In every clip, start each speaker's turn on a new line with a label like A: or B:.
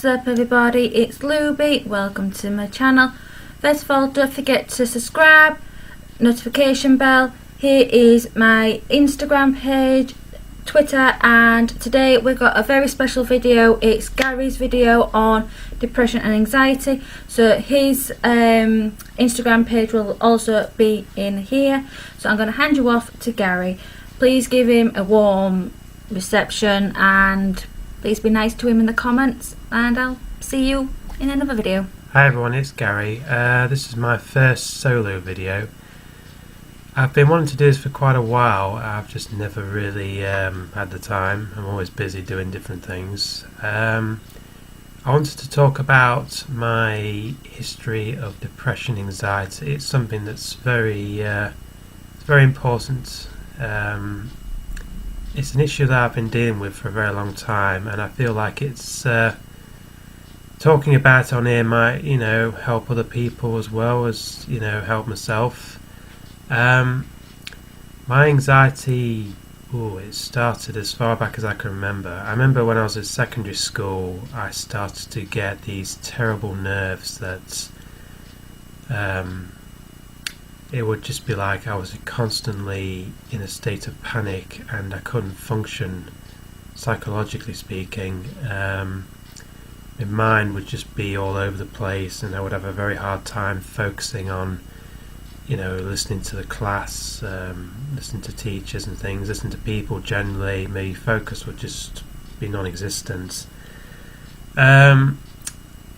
A: What's up everybody, it's Luby, welcome to my channel. First of all, don't forget to subscribe, notification bell. Here is my Instagram page, Twitter, and today we've got a very special video. It's Gary's video on depression and anxiety, so his Instagram page will also be in here. So I'm going to hand you off to Gary. Please give him a warm reception and please be nice to him in the comments, and I'll see you in another video.
B: Hi everyone, it's Gary. This is my first solo video. I've been wanting to do this for quite a while. I've just never really had the time. I'm always busy doing different things. I wanted to talk about my history of depression, anxiety. It's something that's very important. It's an issue that I've been dealing with for a very long time, and I feel like it's talking about it on here might, help other people as well as, help myself. My anxiety, it started as far back as I can remember. I remember when I was at secondary school, I started to get these terrible nerves that it would just be like I was constantly in a state of panic and I couldn't function, psychologically speaking. My mind would just be all over the place and I would have a very hard time focusing on, listening to the class, listening to teachers and things, listening to people generally. My focus would just be non-existent.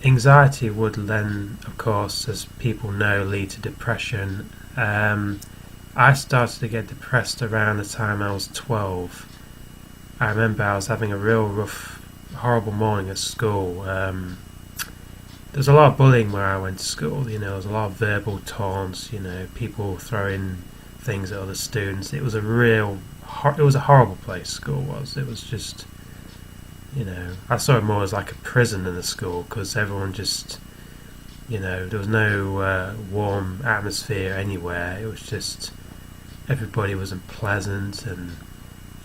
B: Anxiety would then, of course, as people know, lead to depression. I started to get depressed around the time I was 12. I remember I was having a real rough, horrible morning at school. There was a lot of bullying where I went to school. There was a lot of verbal taunts. People throwing things at other students. It was a horrible place. School was. It was just, I saw it more as like a prison than a school, because everyone just, there was no warm atmosphere anywhere. It was just everybody was unpleasant, and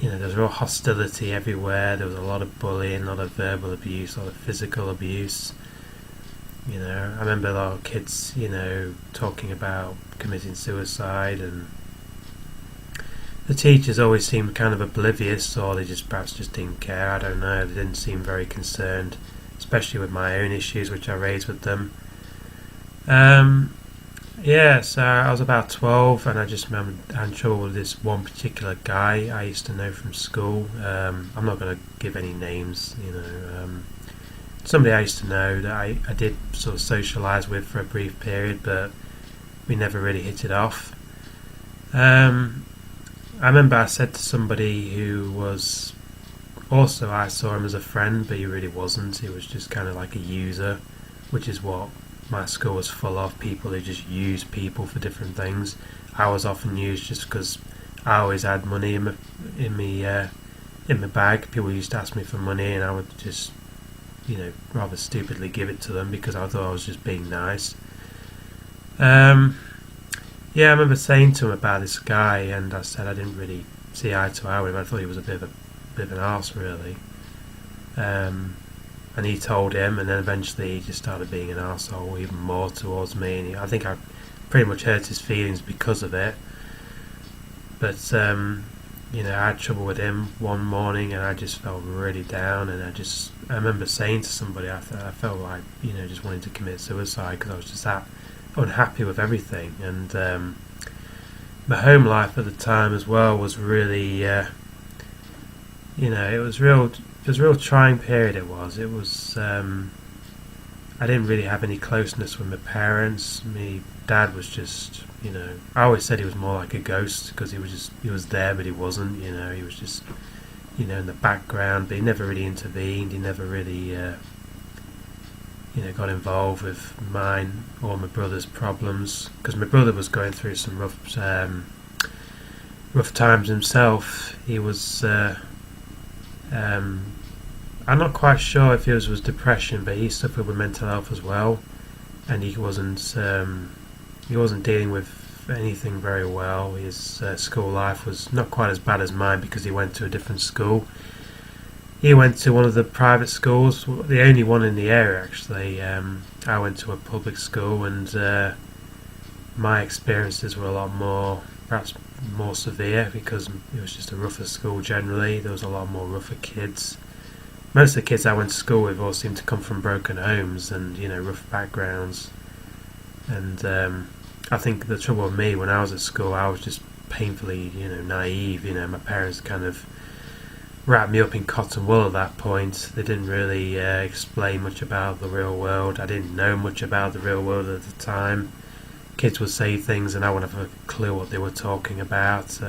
B: there was real hostility everywhere. There was a lot of bullying, a lot of verbal abuse, a lot of physical abuse. I remember a lot of kids, talking about committing suicide, and the teachers always seemed kind of oblivious, or they perhaps just didn't care. I don't know. They didn't seem very concerned, especially with my own issues, which I raised with them. So I was about 12, and I just remember having trouble with this one particular guy I used to know from school. I'm not going to give any names, somebody I used to know that I did sort of socialise with for a brief period, but we never really hit it off. I remember I said to somebody who was also, I saw him as a friend, but he really wasn't. He was just kind of like a user, which is what my school was full of, people who just use people for different things. I was often used just because I always had money in my bag. People used to ask me for money, and I would just, rather stupidly give it to them because I thought I was just being nice. I remember saying to him about this guy, and I said I didn't really see eye to eye with him. I thought he was a bit of an arse, really. And he told him, and then eventually he just started being an arsehole even more towards me. And I think I pretty much hurt his feelings because of it. But I had trouble with him one morning, and I just felt really down. And I remember saying to somebody, I felt like just wanting to commit suicide because I was just that unhappy with everything. And my home life at the time as well was really, it was a real trying period. It was, I didn't really have any closeness with my parents. My dad was just, I always said he was more like a ghost because he was there but he wasn't, he was just, in the background, but he never really intervened. He never really, got involved with mine or my brother's problems, because my brother was going through some rough times himself. He was, I'm not quite sure if his was depression, but he suffered with mental health as well, and he wasn't dealing with anything very well. His school life was not quite as bad as mine because he went to a different school. he went to one of the private schools, the only one in the area actually. I went to a public school, and my experiences were a lot more, perhaps more severe, because it was just a rougher school generally. There was a lot more rougher kids. Most of the kids I went to school with all seemed to come from broken homes and, rough backgrounds. And I think the trouble with me when I was at school, I was just painfully, naive. My parents kind of wrapped me up in cotton wool at that point. They didn't really explain much about the real world. I didn't know much about the real world at the time. Kids would say things and I wouldn't have a clue what they were talking about.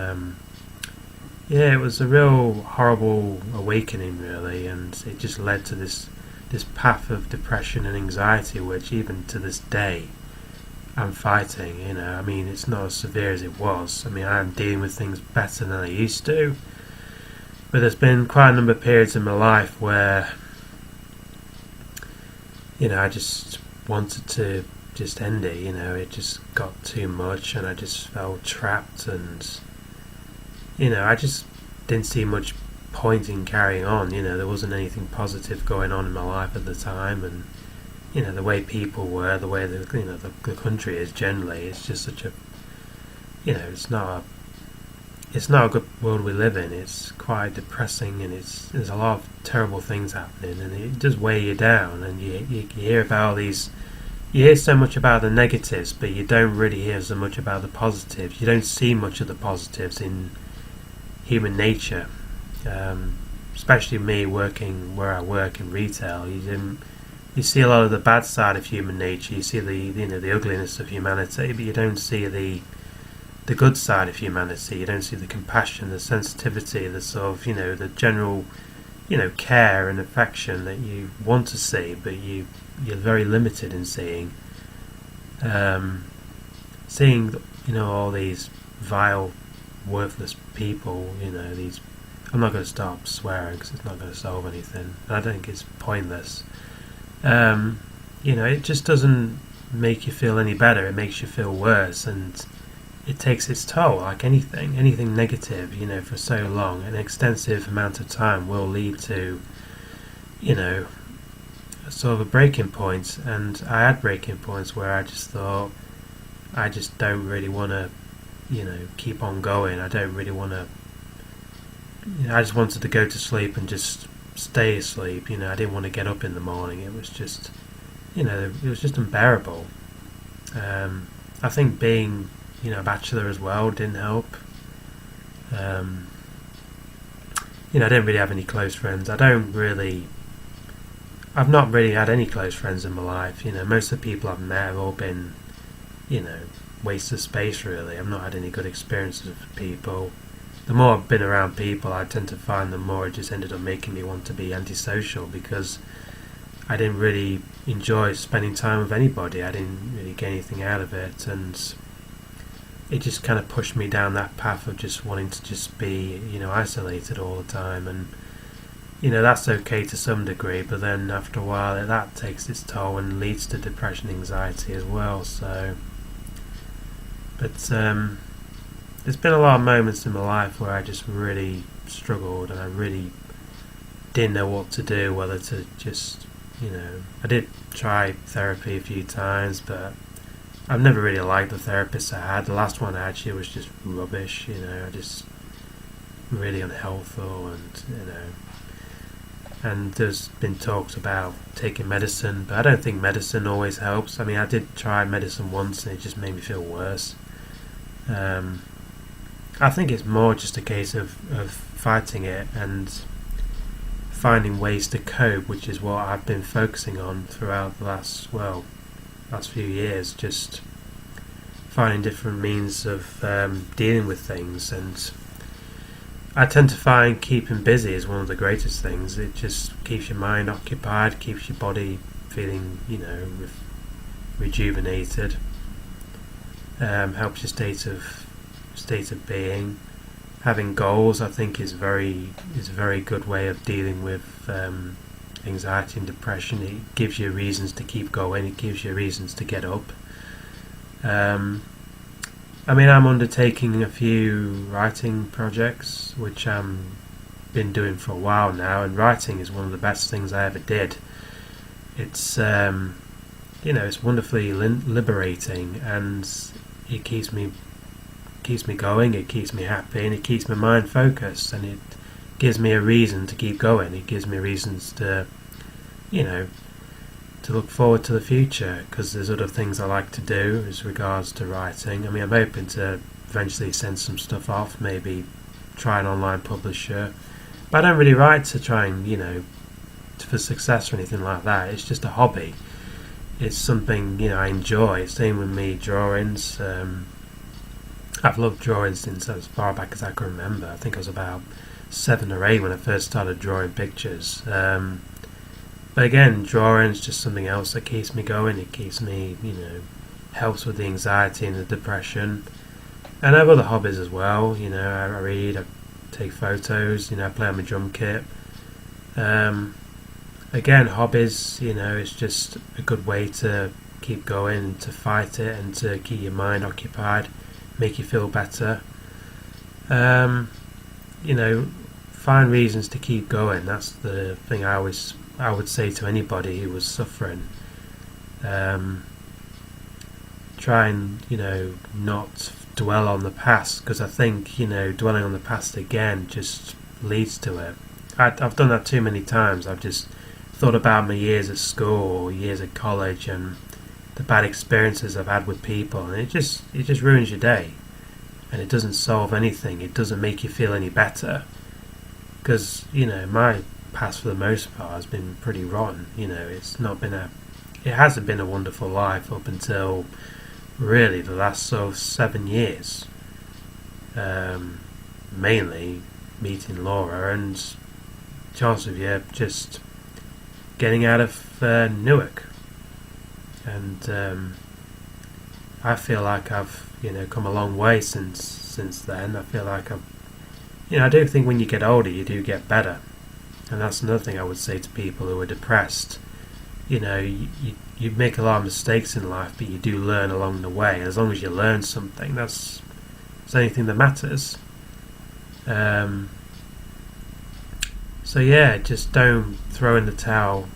B: It was a real horrible awakening, really, and it just led to this path of depression and anxiety, which even to this day I'm fighting. It's not as severe as it was. I'm dealing with things better than I used to, but there's been quite a number of periods in my life where I just wanted to just end it. It just got too much, and I just felt trapped, and I just didn't see much point in carrying on. There wasn't anything positive going on in my life at the time, and the way people were, the way the country is generally, it's just such a it's not a good world we live in. It's quite depressing, and there's a lot of terrible things happening, and it does weigh you down. And you hear about all these. You hear so much about the negatives, but you don't really hear so much about the positives. You don't see much of the positives in human nature, especially me working where I work in retail. You see a lot of the bad side of human nature. You see the ugliness of humanity, but you don't see the good side of humanity. You don't see the compassion, the sensitivity, the sort of the general care and affection that you want to see, but you're very limited in seeing. Seeing all these vile, worthless people. These. I'm not going to stop swearing because it's not going to solve anything. I think it's pointless. It just doesn't make you feel any better. It makes you feel worse, and it takes its toll. Like anything negative, for so long, an extensive amount of time will lead to, sort of a breaking point. And I had breaking points where I just thought, I just don't really want to, keep on going. I don't really want to. I just wanted to go to sleep and just stay asleep. I didn't want to get up in the morning. It was just, it was just unbearable. I think being, a bachelor as well didn't help. I didn't really have any close friends. I've not really had any close friends in my life. Most of the people I've met have all been, waste of space, really. I've not had any good experiences with people. The more I've been around people, I tend to find the more it just ended up making me want to be antisocial, because I didn't really enjoy spending time with anybody. I didn't really get anything out of it, and it just kind of pushed me down that path of just wanting to just be, isolated all the time. And that's okay to some degree, but then after a while that takes its toll and leads to depression, anxiety as well. So, but there's been a lot of moments in my life where I just really struggled, and I really didn't know what to do, whether to just, I did try therapy a few times, but I've never really liked the therapist I had. The last one I had, she was just rubbish, just really unhelpful, and there's been talks about taking medicine, but I don't think medicine always helps. I did try medicine once, and it just made me feel worse. I think it's more just a case of fighting it and finding ways to cope, which is what I've been focusing on throughout the last few years. Just finding different means of dealing with things, and I tend to find keeping busy is one of the greatest things. It just keeps your mind occupied, keeps your body feeling, rejuvenated, helps your state of being. Having goals, I think, is a very good way of dealing with anxiety and depression. It gives you reasons to keep going. It gives you reasons to get up. I'm undertaking a few writing projects, which I'm been doing for a while now, and writing is one of the best things I ever did. It's it's wonderfully liberating, and it keeps me going. It keeps me happy, and it keeps my mind focused, and it gives me a reason to keep going. It gives me reasons to to look forward to the future, because there's other things I like to do as regards to writing. I mean, I'm hoping to eventually send some stuff off, maybe try an online publisher, but I don't really write to try and for success or anything like that. It's just a hobby. It's something I enjoy. Same with me, drawings. I've loved drawing since as far back as I can remember. I think I was about 7 or 8 when I first started drawing pictures. But again, drawing is just something else that keeps me going. It keeps me, helps with the anxiety and the depression. And I have other hobbies as well. I read, I take photos, I play on my drum kit. Again, hobbies, it's just a good way to keep going, to fight it, and to keep your mind occupied, make you feel better. Find reasons to keep going. That's the thing I would say to anybody who was suffering. Try and not dwell on the past, because I think dwelling on the past again just leads to it. I've done that too many times. I've just thought about my years at school or years at college and the bad experiences I've had with people, and it just ruins your day, and it doesn't solve anything. It doesn't make you feel any better, because my past for the most part has been pretty rotten. It hasn't been a wonderful life up until really the last 7 years. Mainly meeting Laura and, chance of you, just getting out of Newark, and I feel like I've come a long way since then. I feel like I do think when you get older you do get better, and that's another thing I would say to people who are depressed. You make a lot of mistakes in life, but you do learn along the way. As long as you learn something, that's the only thing that matters. So yeah, just don't throw in the towel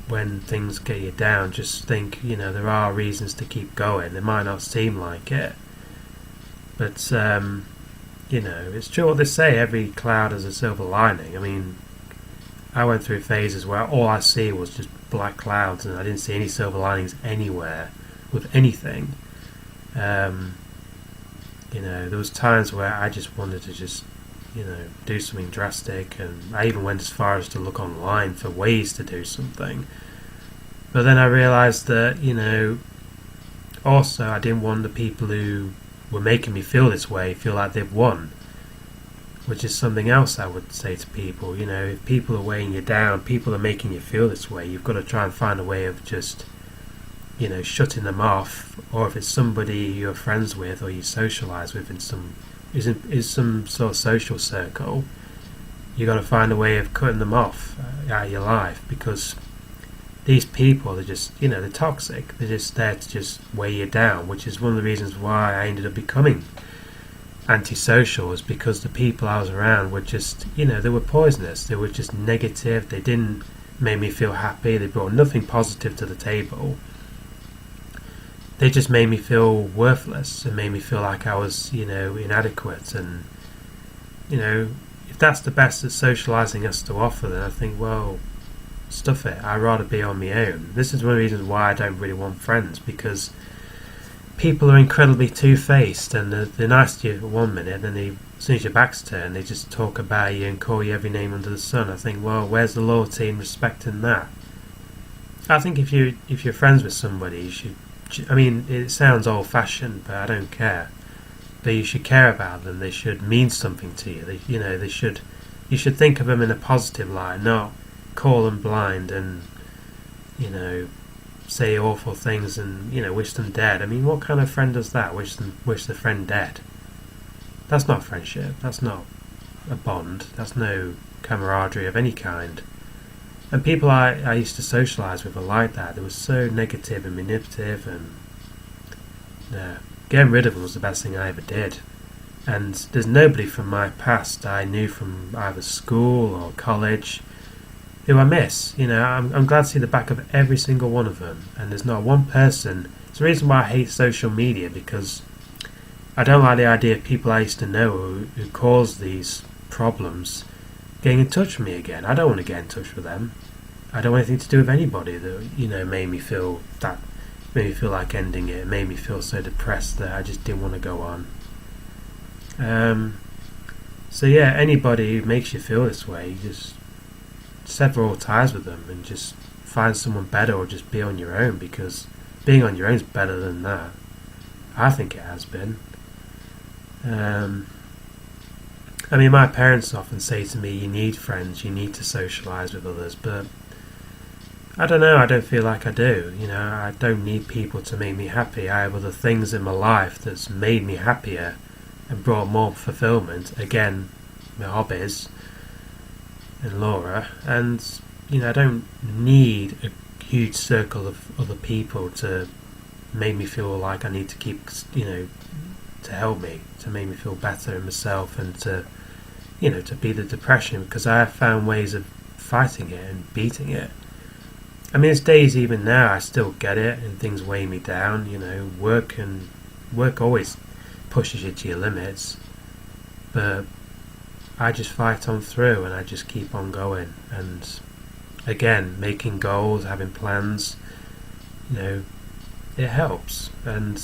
B: when things get you down. Just think, there are reasons to keep going. It might not seem like it, but it's true what they say, every cloud has a silver lining. I mean, I went through phases where all I see was just black clouds, and I didn't see any silver linings anywhere with anything. There was times where I just wanted to just do something drastic, and I even went as far as to look online for ways to do something. But then I realised that, also I didn't want the people who were making me feel this way feel like they've won, which is something else I would say to people. If people are weighing you down, people are making you feel this way, you've got to try and find a way of just, shutting them off. Or if it's somebody you're friends with or you socialise with in some sort of social circle, you got to find a way of cutting them off out of your life, because these people are just, they're toxic. They're just there to just weigh you down, which is one of the reasons why I ended up becoming antisocial, was because the people I was around were just, they were poisonous. They were just negative. They didn't make me feel happy. They brought nothing positive to the table. They just made me feel worthless. It made me feel like I was, inadequate. And, if that's the best that socialising has to offer, then I think, well, stuff it. I'd rather be on my own. This is one of the reasons why I don't really want friends, because people are incredibly two-faced, and they're nice to you for 1 minute, and then as soon as your back's turned, they just talk about you and call you every name under the sun. I think, well, where's the loyalty and respect in that? I think if you're friends with somebody, you should. I mean, it sounds old-fashioned, but I don't care. But you should care about them. They should mean something to you. They should. You should think of them in a positive light, not call them blind and say awful things and wish them dead. I mean, what kind of friend does that? Wish the friend dead? That's not friendship. That's not a bond. That's no camaraderie of any kind. And people I used to socialise with were like that. They were so negative and manipulative, and getting rid of them was the best thing I ever did. And there's nobody from my past I knew from either school or college who I miss. I'm glad to see the back of every single one of them, and there's not one person. It's the reason why I hate social media, because I don't like the idea of people I used to know who caused these problems getting in touch with me again. I don't want to get in touch with them. I don't want anything to do with anybody that made me feel like ending it. It made me feel so depressed that I just didn't want to go on. So yeah, anybody who makes you feel this way, just sever all ties with them and just find someone better, or just be on your own, because being on your own is better than that. I think it has been. My parents often say to me, you need friends, you need to socialise with others, but I don't know, I don't feel like I do. I don't need people to make me happy. I have other things in my life that's made me happier and brought more fulfillment. Again, my hobbies and Laura, and I don't need a huge circle of other people to make me feel like I need to keep, to help me, to make me feel better in myself, and to beat the depression, because I have found ways of fighting it and beating it. It's days even now I still get it and things weigh me down. Work always pushes you to your limits, but I just fight on through and I just keep on going. And again, making goals, having plans, it helps. And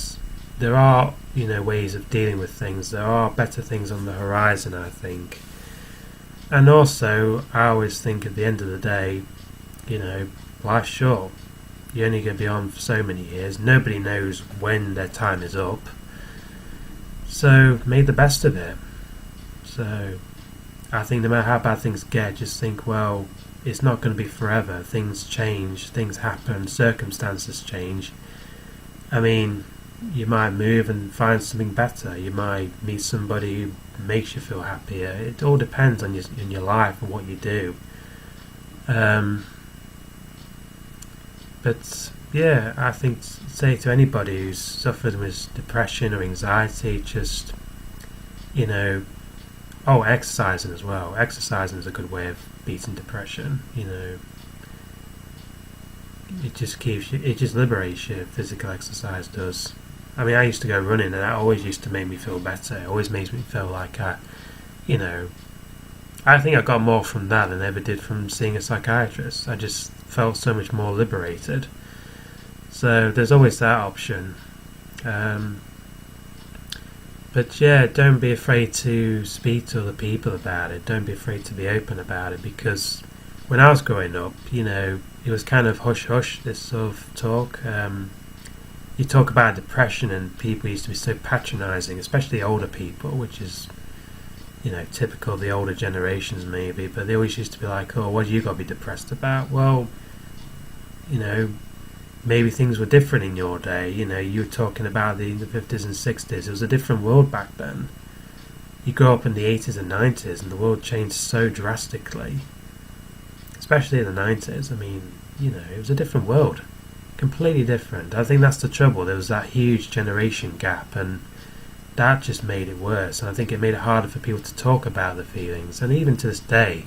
B: there are ways of dealing with things. There are better things on the horizon, I think. And also, I always think at the end of the day, life's short. You're only going to be on for so many years. Nobody knows when their time is up. So make the best of it. So I think no matter how bad things get, just think, well, it's not going to be forever. Things change, things happen, circumstances change. You might move and find something better. You might meet somebody who makes you feel happier. It all depends on your life and what you do. But yeah, I think say to anybody who's suffered with depression or anxiety, just exercising as well. Exercising is a good way of beating depression. It just liberates you. Physical exercise does. I used to go running, and that always used to make me feel better. It always makes me feel like I think I got more from that than I ever did from seeing a psychiatrist. I just felt so much more liberated. So there's always that option. But yeah, don't be afraid to speak to other people about it. Don't be afraid to be open about it, because when I was growing up, it was kind of hush-hush, this sort of talk. You talk about depression and people used to be so patronising, especially older people, which is typical of the older generations maybe, but they always used to be like, oh, what have you got to be depressed about? Well, maybe things were different in your day. You were talking about the 50s and 60s. It was a different world back then. You grew up in the 80s and 90s and the world changed so drastically, especially in the 90s. It was a different world, completely different. I think that's the trouble. There was that huge generation gap, and that just made it worse, and I think it made it harder for people to talk about their feelings. And even to this day,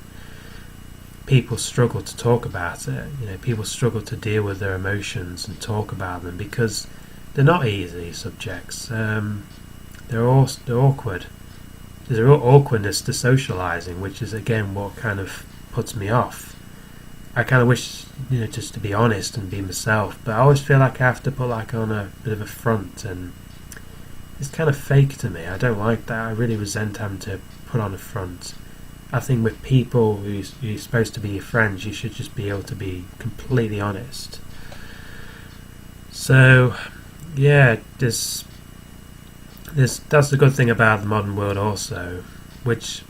B: people struggle to talk about it. People struggle to deal with their emotions and talk about them, because they're not easy subjects. They're awkward. There's a real awkwardness to socialising, which is again what kind of puts me off. I kind of wish, just to be honest and be myself, but I always feel like I have to put on a bit of a front, and it's kind of fake to me. I don't like that. I really resent having to put on a front. I think with people who're supposed to be your friends, you should just be able to be completely honest. So, yeah, that's the good thing about the modern world also, which,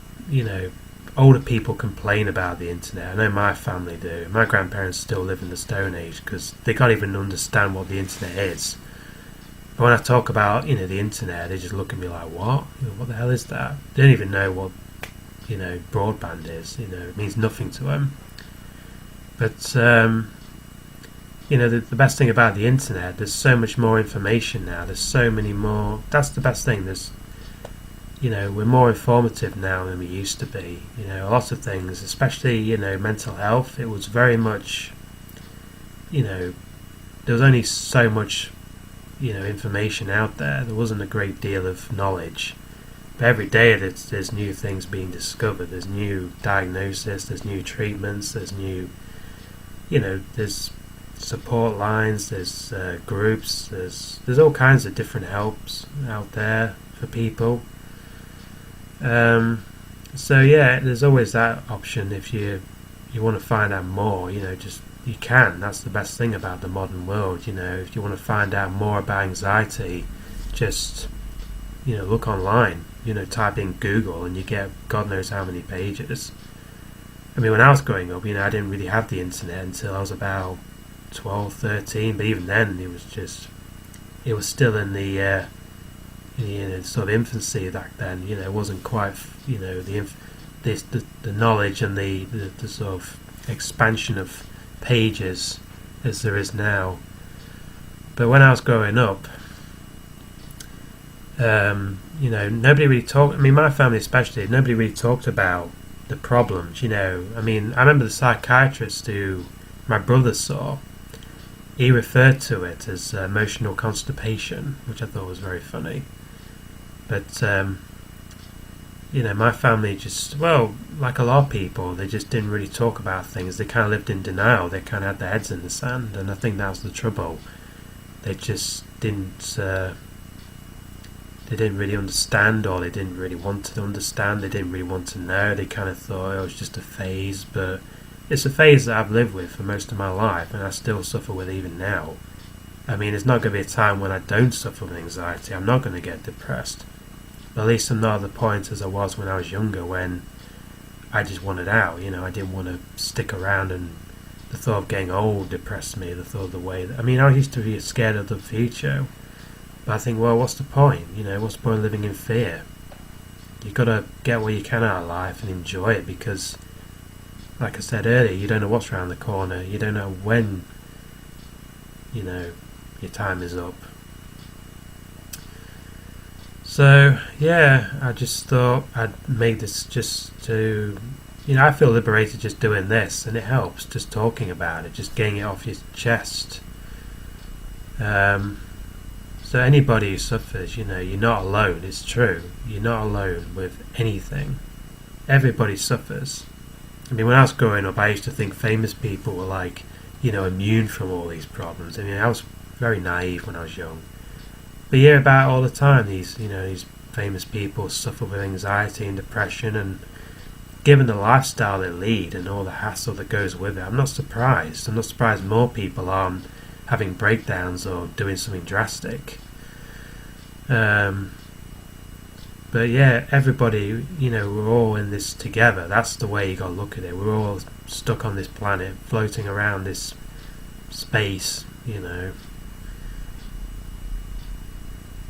B: older people complain about the internet. I know my family do. My grandparents still live in the Stone Age because they can't even understand what the internet is. But when I talk about, the internet, they just look at me like, what? What the hell is that? They don't even know what, broadband is. It means nothing to them. But, the best thing about the internet, there's so much more information now. There's so many more. That's the best thing. There's, we're more informative now than we used to be. A lot of things, especially, mental health, it was very much, there was only so much, information out there. There wasn't a great deal of knowledge. But every day there's new things being discovered. There's new diagnosis, there's new treatments, there's new, there's support lines, there's groups, there's all kinds of different helps out there for people. So yeah, there's always that option if you want to find out more. Just you can. That's the best thing about the modern world. If you want to find out more about anxiety, just look online. Type in Google and you get God knows how many pages. I mean, when I was growing up, I didn't really have the internet until I was about 12, 13. But even then, it was still in the sort of infancy back then. It wasn't quite, the knowledge and the sort of expansion of pages as there is now. But when I was growing up, nobody really talked. I mean, my family especially, nobody really talked about the problems. I mean, I remember the psychiatrist who my brother saw. He referred to it as emotional constipation, which I thought was very funny. But, my family just, well, like a lot of people, they just didn't really talk about things. They kind of lived in denial. They kind of had their heads in the sand, and I think that was the trouble. They just didn't really understand, or they didn't really want to understand. They didn't really want to know. They kind of thought, it was just a phase, but it's a phase that I've lived with for most of my life, and I still suffer with even now. I mean, there's not going to be a time when I don't suffer with anxiety. I'm not going to get depressed. But at least I'm not at the point as I was when I was younger, when I just wanted out. I didn't want to stick around, and the thought of getting old depressed me. The thought of the way that, I used to be scared of the future. But I think, well, what's the point? What's the point of living in fear? You've got to get what you can out of life and enjoy it, because, like I said earlier, you don't know what's around the corner. You don't know when, your time is up. So, yeah, I just thought I'd make this just to, I feel liberated just doing this, and it helps, just talking about it, just getting it off your chest. So anybody who suffers, you're not alone. It's true. You're not alone with anything. Everybody suffers. I mean, when I was growing up, I used to think famous people were like, immune from all these problems. I mean, I was very naive when I was young. But you hear about it all the time. These famous people suffer with anxiety and depression, and given the lifestyle they lead and all the hassle that goes with it, I'm not surprised. I'm not surprised more people aren't having breakdowns or doing something drastic. But yeah, everybody, we're all in this together. That's the way you got to look at it. We're all stuck on this planet, floating around this space,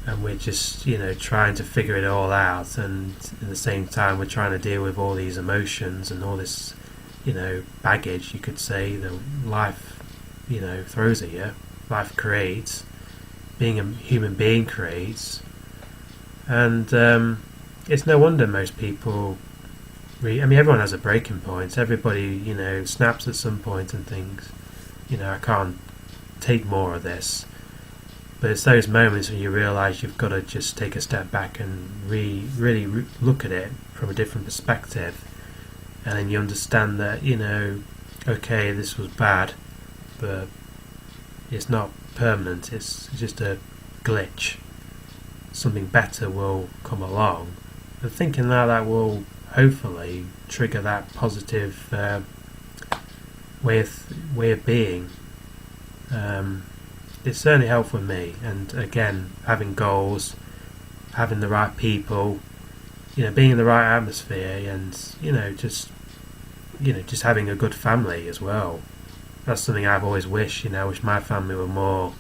B: and we're just, trying to figure it all out, and at the same time we're trying to deal with all these emotions and all this, baggage, you could say, that life, throws at you. Life creates. Being a human being creates. And it's no wonder most people, everyone has a breaking point. Everybody, snaps at some point and thinks, I can't take more of this. But it's those moments when you realise you've got to just take a step back and really look at it from a different perspective. And then you understand that, okay, this was bad, but it's not permanent. It's just a glitch. Something better will come along. And thinking that will hopefully trigger that positive way of being. It's certainly helped for me. And again, having goals, having the right people, being in the right atmosphere, and just having a good family as well. That's something I've always wished. I wish my family were more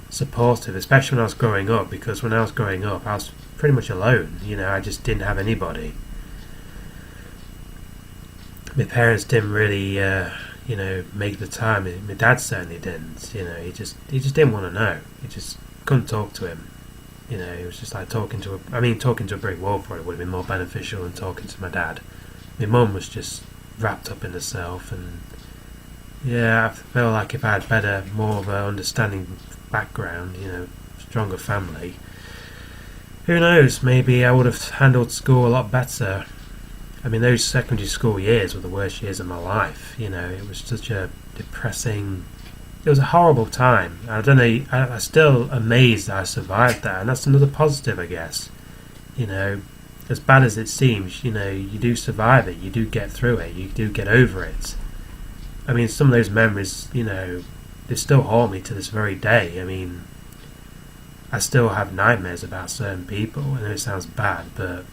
B: supportive, especially when I was growing up, because when I was growing up I was pretty much alone. I just didn't have anybody. My parents didn't really make the time. My dad certainly didn't. He just didn't want to know. He just couldn't talk to him. You know, it was just like talking to a brick wall probably would have been more beneficial than talking to my dad. My mum was just wrapped up in herself, and yeah, I feel like if I had more of a understanding background, you know, stronger family, who knows, maybe I would have handled school a lot better. I mean, those secondary school years were the worst years of my life. You know, it was such a depressing. It was a horrible time. I don't know. I'm still amazed that I survived that, and that's another positive, I guess. You know, as bad as it seems, you know, you do survive it. You do get through it. You do get over it. I mean, some of those memories, you know, they still haunt me to this very day. I mean, I still have nightmares about certain people. I know it sounds bad, but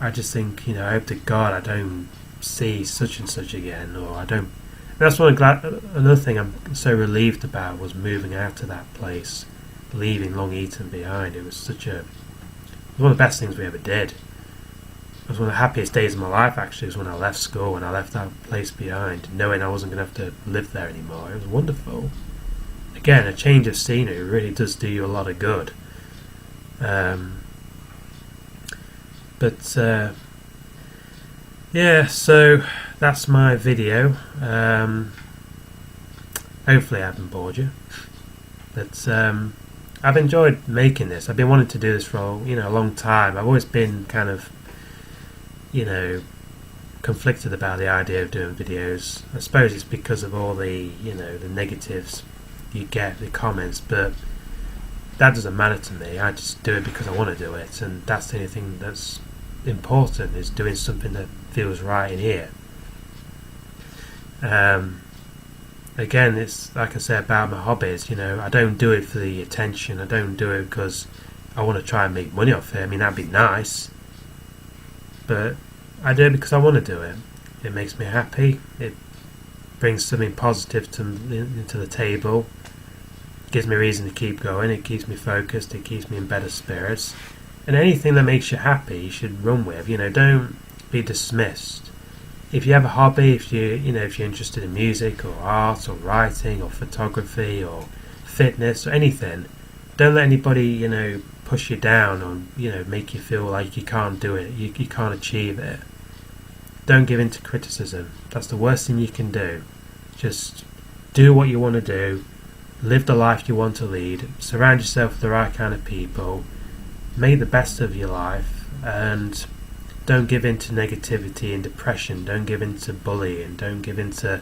B: I just think, you know, I hope to God I don't see such and such again, or I don't. That's what another thing I'm so relieved about was moving out of that place, leaving Long Eaton behind. It was one of the best things we ever did. It was one of the happiest days of my life, actually, was when I left school and I left that place behind, knowing I wasn't going to have to live there anymore. It was wonderful. Again, a change of scenery really does do you a lot of good. Yeah, so that's my video. Hopefully I haven't bored you. But I've enjoyed making this. I've been wanting to do this for a long time. I've always been kind of, conflicted about the idea of doing videos. I suppose it's because of all the negatives you get, the comments, but that doesn't matter to me. I just do it because I want to do it, and that's the only thing that's important, is doing something that feels right in here. Again, it's like I said about my hobbies, I don't do it for the attention. I don't do it because I want to try and make money off it. I mean, that'd be nice, but I do it because I want to do it. It makes me happy. It brings something positive into the table. It gives me a reason to keep going. It keeps me focused. It keeps me in better spirits. And anything that makes you happy, you should run with. Don't be dismissed. If you have a hobby, if you're interested in music or art or writing or photography or fitness or anything, don't let anybody push you down or make you feel like you can't do it. You can't achieve it. Don't give in to criticism. That's the worst thing you can do. Just do what you want to do. Live the life you want to lead. Surround yourself with the right kind of people. Make the best of your life, and don't give in to negativity and depression. Don't give in to bullying. Don't give in to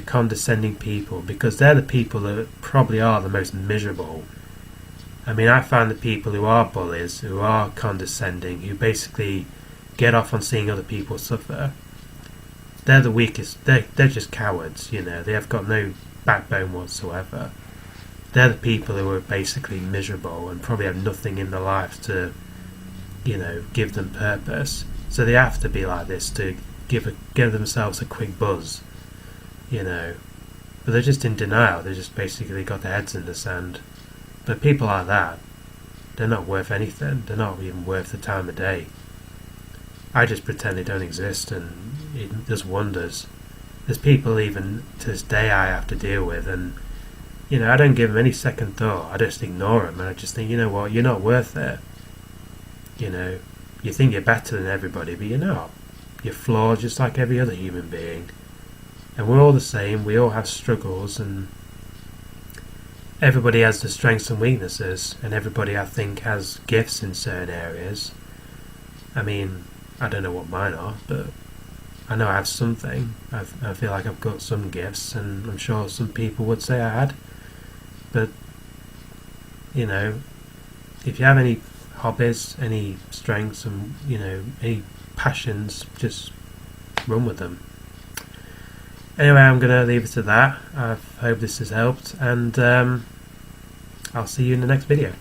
B: condescending people, because they're the people that probably are the most miserable. I mean, I find the people who are bullies, who are condescending, who basically get off on seeing other people suffer, they're the weakest. They're just cowards. They have got no backbone whatsoever. They're the people who are basically miserable and probably have nothing in their life to give them purpose. So they have to be like this to give themselves a quick buzz. But they're just in denial. They just basically got their heads in the sand. But people like that, they're not worth anything. They're not even worth the time of day. I just pretend they don't exist, and it does wonders. There's people even to this day I have to deal with, and I don't give them any second thought. I just ignore them, and I just think, you know what, you're not worth it. You think you're better than everybody, but you're not. You're flawed just like every other human being. And we're all the same. We all have struggles, and everybody has their strengths and weaknesses, and everybody, I think, has gifts in certain areas. I mean, I don't know what mine are, but I know I have something. I feel like I've got some gifts, and I'm sure some people would say I had. But, if you have any hobbies, any strengths, and, any passions, just run with them. Anyway, I'm going to leave it to that. I hope this has helped, and I'll see you in the next video.